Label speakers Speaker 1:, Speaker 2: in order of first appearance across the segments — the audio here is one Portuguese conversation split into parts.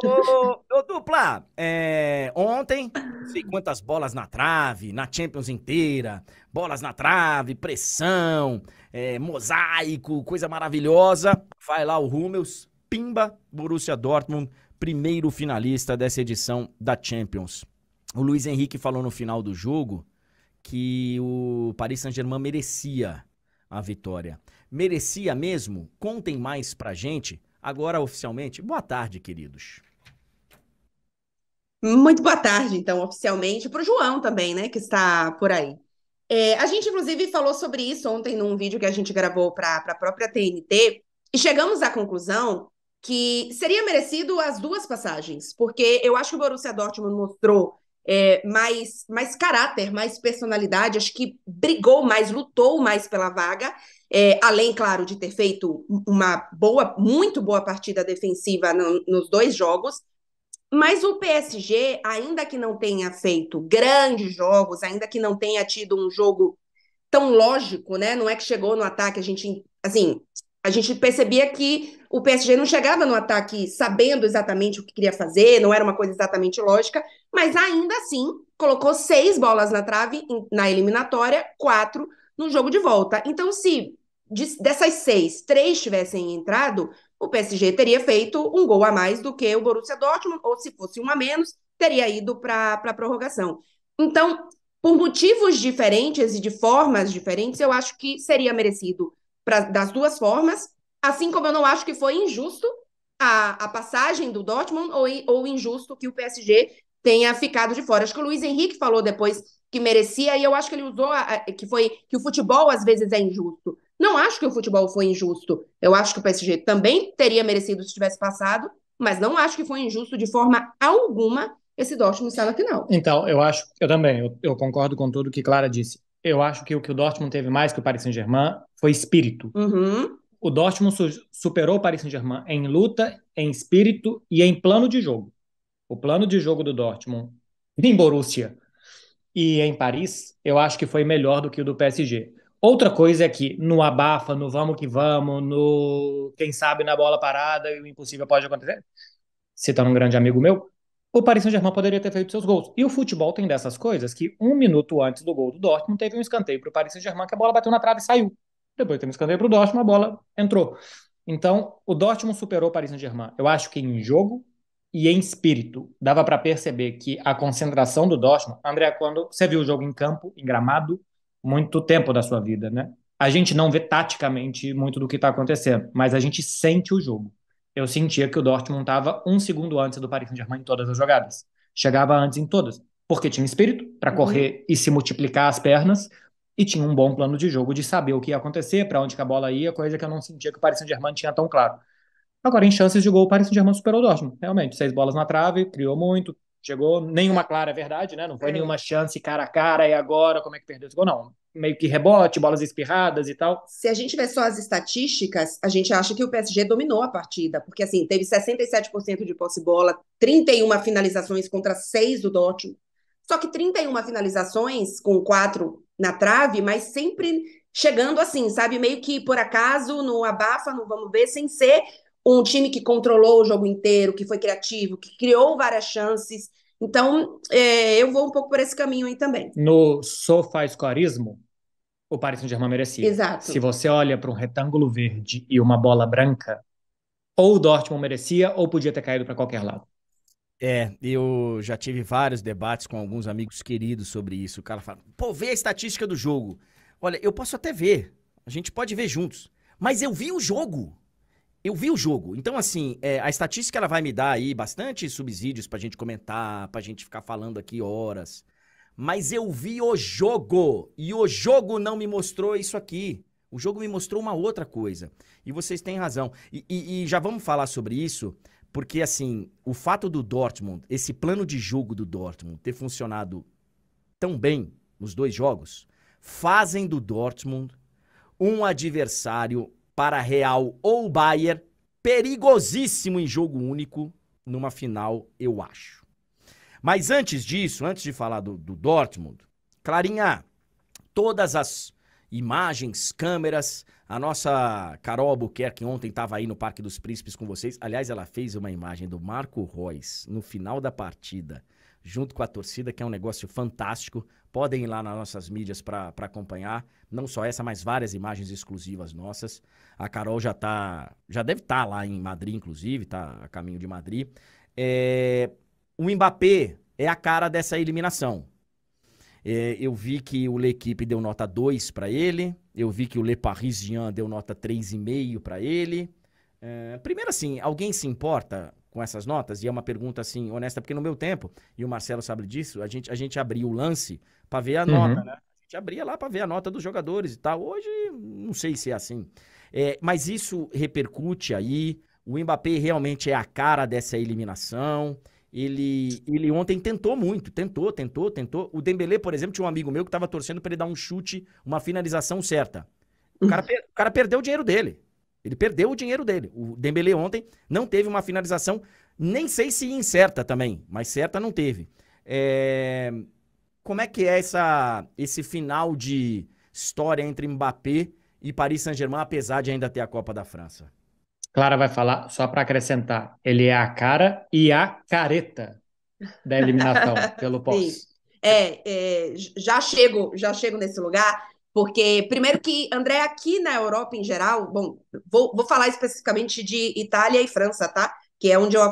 Speaker 1: Ô, Dupla, ontem, não sei quantas bolas na trave, na Champions inteira, bolas na trave, pressão, mosaico, coisa maravilhosa. Vai lá o Hummels, pimba, Borussia Dortmund, primeiro finalista dessa edição da Champions. O Luiz Henrique falou no final do jogo que o Paris Saint-Germain merecia a vitória. Merecia mesmo? Contem mais pra gente. Agora, oficialmente, boa tarde, queridos.
Speaker 2: Muito boa tarde, então, oficialmente, para o João também, né, que está por aí. A gente, inclusive, falou sobre isso ontem num vídeo que a gente gravou para a própria TNT e chegamos à conclusão que seria merecido as duas passagens, porque eu acho que o Borussia Dortmund mostrou mais caráter, mais personalidade, acho que brigou mais, lutou mais pela vaga, além, claro, de ter feito uma boa, muito boa partida defensiva nos dois jogos. Mas o PSG, ainda que não tenha feito grandes jogos, ainda que não tenha tido um jogo tão lógico, né? Não é que chegou no ataque, a gente percebia que o PSG não chegava no ataque sabendo exatamente o que queria fazer, não era uma coisa exatamente lógica, mas ainda assim colocou 6 bolas na trave na eliminatória, 4 no jogo de volta. Então, se dessas 6, 3 tivessem entrado, o PSG teria feito um gol a mais do que o Borussia Dortmund, ou se fosse um a menos, teria ido para a prorrogação. Então, por motivos diferentes e de formas diferentes, eu acho que seria merecido das duas formas, assim como eu não acho que foi injusto a passagem do Dortmund ou injusto que o PSG tenha ficado de fora. Acho que o Luiz Henrique falou depois que merecia, e eu acho que ele usou que o futebol às vezes é injusto. Não acho que o futebol foi injusto. Eu acho que o PSG também teria merecido se tivesse passado, mas não acho que foi injusto de forma alguma esse Dortmund estar na final.
Speaker 3: Então, eu também, eu concordo com tudo que Clara disse. Eu acho que o que o Dortmund teve mais que o Paris Saint-Germain foi espírito.
Speaker 2: Uhum.
Speaker 3: O Dortmund superou o Paris Saint-Germain em luta, em espírito e em plano de jogo. O plano de jogo do Dortmund em Borussia e em Paris, eu acho que foi melhor do que o do PSG. Outra coisa é que no abafa, no vamos que vamos, no quem sabe na bola parada e o impossível pode acontecer, citando um grande amigo meu, o Paris Saint-Germain poderia ter feito seus gols. E o futebol tem dessas coisas que 1 minuto antes do gol do Dortmund teve um escanteio para o Paris Saint-Germain que a bola bateu na trave e saiu. Depois teve um escanteio para o Dortmund, a bola entrou. Então, o Dortmund superou o Paris Saint-Germain. Eu acho que em jogo e em espírito dava para perceber que a concentração do Dortmund, André, quando você viu o jogo em campo, em gramado, muito tempo da sua vida, né? A gente não vê taticamente muito do que está acontecendo, mas a gente sente o jogo. Eu sentia que o Dortmund estava 1 segundo antes do Paris Saint-Germain em todas as jogadas. Chegava antes em todas, porque tinha espírito para
Speaker 2: Uhum.
Speaker 3: correr e se multiplicar as pernas e tinha um bom plano de jogo de saber o que ia acontecer, para onde que a bola ia, coisa que eu não sentia que o Paris Saint-Germain tinha tão claro. Agora, em chances de gol, o Paris Saint-Germain superou o Dortmund. Realmente, 6 bolas na trave, criou muito, chegou, nenhuma clara, é verdade, né? Não foi nenhuma chance cara a cara, e agora, como é que perdeu esse gol? Não, meio que rebote, bolas espirradas e tal.
Speaker 2: Se a gente vê só as estatísticas, a gente acha que o PSG dominou a partida, porque assim, teve 67% de posse de bola, 31 finalizações contra 6 do Dortmund. Só que 31 finalizações com 4 na trave, mas sempre chegando assim, sabe, meio que por acaso, no abafa, no vamos ver, sem ser um time que controlou o jogo inteiro, que foi criativo, que criou várias chances. Então, eu vou um pouco por esse caminho aí também.
Speaker 3: No sofascorismo, o Paris Saint-Germain merecia. Se
Speaker 2: Exato.
Speaker 3: você olha para um retângulo verde e uma bola branca, ou o Dortmund merecia, ou podia ter caído para qualquer lado.
Speaker 1: Eu já tive vários debates com alguns amigos queridos sobre isso. O cara fala, pô, vê a estatística do jogo. Olha, eu posso até ver, a gente pode ver juntos, mas eu vi o jogo. Eu vi o jogo. Então, assim, a estatística ela vai me dar aí bastante subsídios pra gente comentar, pra gente ficar falando aqui horas. Mas eu vi o jogo. E o jogo não me mostrou isso aqui. O jogo me mostrou uma outra coisa. E vocês têm razão. E já vamos falar sobre isso, porque, assim, o fato do Dortmund, esse plano de jogo do Dortmund ter funcionado tão bem nos dois jogos, fazem do Dortmund um adversário para Real ou Bayern perigosíssimo em jogo único numa final, eu acho. Mas antes disso, antes de falar do Dortmund, Clarinha, todas as imagens, câmeras, A nossa Carol Albuquerque ontem estava aí no Parque dos Príncipes com vocês. Aliás, ela fez uma imagem do Marco Reus no final da partida, junto com a torcida, que é um negócio fantástico. Podem ir lá nas nossas mídias para acompanhar. Não só essa, mas várias imagens exclusivas nossas. A Carol já deve estar lá em Madrid, inclusive, tá a caminho de Madrid. O Mbappé é a cara dessa eliminação. Eu vi que o L'Équipe deu nota 2 para ele. Eu vi que o Le Parisien deu nota 3,5 para ele. Primeiro assim, alguém se importa com essas notas? E é uma pergunta assim, honesta, porque no meu tempo, e o Marcelo sabe disso, a gente abria o lance para ver a nota, né? A gente abria lá para ver a nota dos jogadores e tal. Hoje, não sei se é assim. Mas isso repercute aí. O Mbappé realmente é a cara dessa eliminação. Ele ontem tentou muito, tentou. O Dembélé, por exemplo, tinha um amigo meu que estava torcendo para ele dar um chute, uma finalização certa. O cara perdeu o dinheiro dele. Ele perdeu o dinheiro dele. O Dembélé ontem não teve uma finalização, nem sei se incerta também, mas certa não teve. Como é que é esse final de história entre Mbappé e Paris Saint-Germain, apesar de ainda ter a Copa da França?
Speaker 3: Clara vai falar, só para acrescentar, ele é a cara e a careta da eliminação pelo
Speaker 2: Sim.
Speaker 3: pós.
Speaker 2: Já chego nesse lugar, porque primeiro que, André, aqui na Europa em geral, bom, vou falar especificamente de Itália e França, tá? Que é onde eu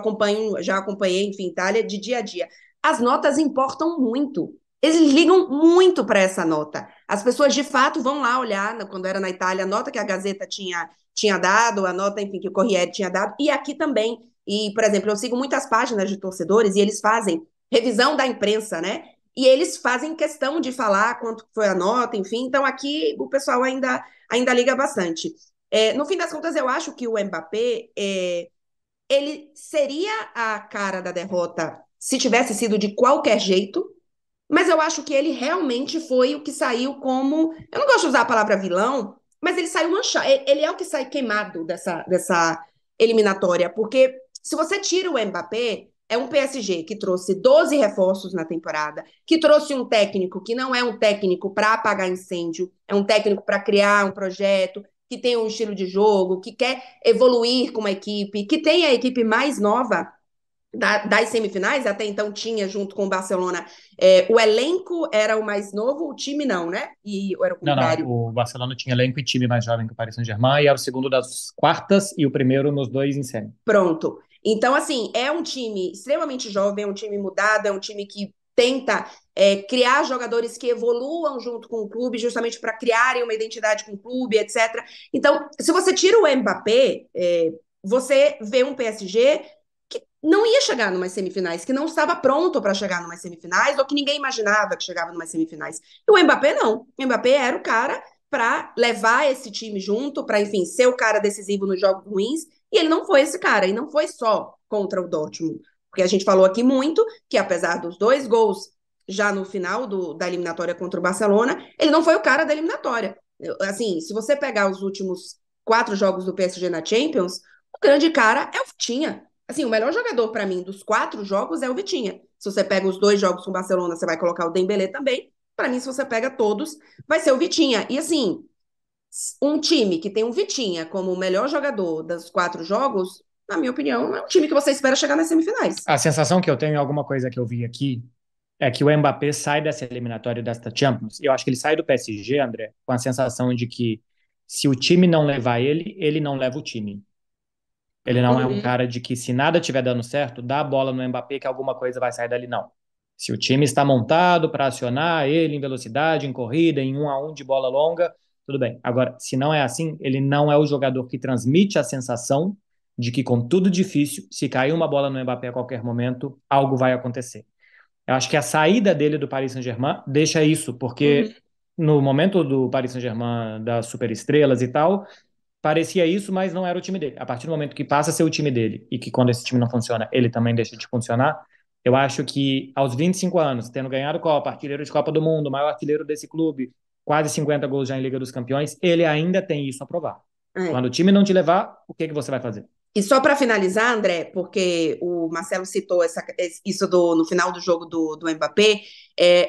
Speaker 2: já acompanhei, enfim, Itália de dia a dia. As notas importam muito. Eles ligam muito para essa nota. As pessoas, de fato, vão lá olhar, quando era na Itália, a nota que a Gazeta tinha dado, a nota, enfim, que o Corriere tinha dado, e aqui também. E, por exemplo, eu sigo muitas páginas de torcedores e eles fazem revisão da imprensa, né? E eles fazem questão de falar quanto foi a nota, enfim. Então, aqui o pessoal ainda liga bastante. No fim das contas, eu acho que o Mbappé, ele seria a cara da derrota se tivesse sido de qualquer jeito, mas eu acho que ele realmente foi o que saiu como... Eu não gosto de usar a palavra vilão, mas ele saiu manchado. Ele é o que sai queimado dessa eliminatória, porque se você tira o Mbappé, é um PSG que trouxe 12 reforços na temporada, que trouxe um técnico que não é um técnico para apagar incêndio, é um técnico para criar um projeto, que tem um estilo de jogo, que quer evoluir com uma equipe, que tem a equipe mais nova das semifinais, até então tinha junto com o Barcelona, o elenco era o mais novo, o time não, né? E era o contrário.
Speaker 3: Não, o Barcelona tinha elenco e time mais jovem que o Paris Saint-Germain, e era o segundo das quartas e o primeiro nos dois em semi.
Speaker 2: Pronto. Então, assim, é um time extremamente jovem, é um time mudado, é um time que tenta criar jogadores que evoluam junto com o clube, justamente para criarem uma identidade com o clube, etc. Então, se você tira o Mbappé, você vê um PSG que não ia chegar numas semifinais, que não estava pronto para chegar numas semifinais, ou que ninguém imaginava que chegava numas semifinais. E o Mbappé não. O Mbappé era o cara para levar esse time junto, para, enfim, ser o cara decisivo nos jogos ruins, e ele não foi esse cara, e não foi só contra o Dortmund. Porque a gente falou aqui muito que, apesar dos 2 gols já no final da eliminatória contra o Barcelona, ele não foi o cara da eliminatória. Assim, se você pegar os últimos 4 jogos do PSG na Champions, o grande cara é o Vitinha. Assim, o melhor jogador para mim dos 4 jogos é o Vitinha. Se você pega os 2 jogos com o Barcelona, você vai colocar o Dembélé também. Para mim, se você pega todos, vai ser o Vitinha. E assim, um time que tem um Vitinha como o melhor jogador dos 4 jogos, na minha opinião, não é um time que você espera chegar nas semifinais.
Speaker 3: A sensação que eu tenho, alguma coisa que eu vi aqui, é que o Mbappé sai dessa eliminatória desta Champions. Eu acho que ele sai do PSG, André, com a sensação de que se o time não levar ele, ele não leva o time. Ele não é um cara de que, se nada estiver dando certo, dá a bola no Mbappé que alguma coisa vai sair dali, não. Se o time está montado para acionar ele em velocidade, em corrida, em 1-1 de bola longa, tudo bem. Agora, se não é assim, ele não é o jogador que transmite a sensação de que, com tudo difícil, se cair uma bola no Mbappé a qualquer momento, algo vai acontecer. Eu acho que a saída dele do Paris Saint-Germain deixa isso, porque no momento do Paris Saint-Germain, das superestrelas e tal, parecia isso, mas não era o time dele. A partir do momento que passa a ser o time dele e que, quando esse time não funciona, ele também deixa de funcionar, eu acho que aos 25 anos, tendo ganhado Copa, artilheiro de Copa do Mundo, maior artilheiro desse clube, quase 50 gols já em Liga dos Campeões, ele ainda tem isso a provar. Quando o time não te levar, o que você vai fazer?
Speaker 2: E só para finalizar, André, porque o Marcelo citou isso no final do jogo do Mbappé.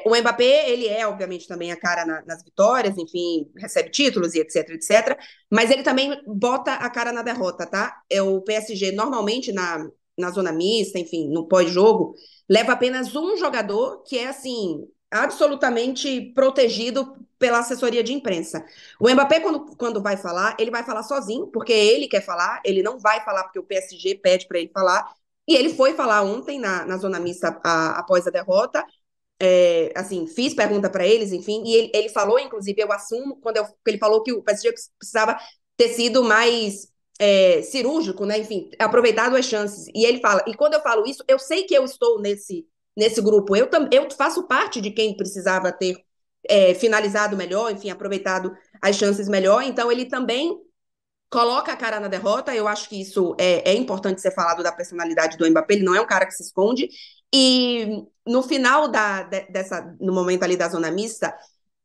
Speaker 2: O Mbappé, ele é, obviamente, também a cara nas vitórias, enfim, recebe títulos e etc, etc. Mas ele também bota a cara na derrota, tá? O PSG, normalmente, na zona mista, enfim, no pós-jogo, leva apenas um jogador que é, assim, absolutamente protegido pela assessoria de imprensa. O Mbappé, quando vai falar, ele vai falar sozinho, porque ele quer falar, ele não vai falar porque o PSG pede para ele falar. E ele foi falar ontem na zona mista após a derrota. Assim, fiz pergunta para eles, enfim, e ele falou, inclusive, eu assumo, ele falou que o PSG precisava ter sido mais cirúrgico, né? Enfim, aproveitado as chances. E ele fala, e quando eu falo isso, eu sei que eu estou nesse grupo. Eu faço parte de quem precisava ter finalizado melhor, enfim, aproveitado as chances melhor. Então, ele também coloca a cara na derrota. Eu acho que isso é importante ser falado da personalidade do Mbappé. Ele não é um cara que se esconde. E no final no momento ali da zona mista,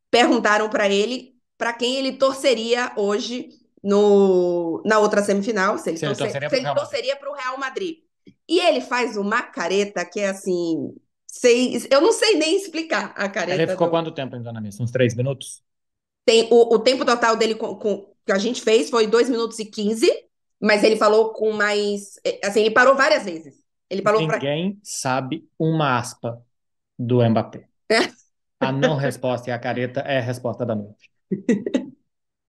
Speaker 2: perguntaram para ele para quem ele torceria hoje na outra semifinal, se ele,
Speaker 3: Se ele torceria pro Real Madrid.
Speaker 2: torceria para o Real Madrid. E ele faz uma careta que é assim, eu não sei nem explicar a careta.
Speaker 3: Ele ficou quanto tempo em zona mista? Uns 3 minutos?
Speaker 2: Tem o tempo total dele que a gente fez foi 2 minutos e 15, mas ele falou com mais. Assim, ele parou várias vezes. Ele falou para.
Speaker 3: Ninguém sabe uma aspa do Mbappé. A não resposta e a careta é a resposta da noite.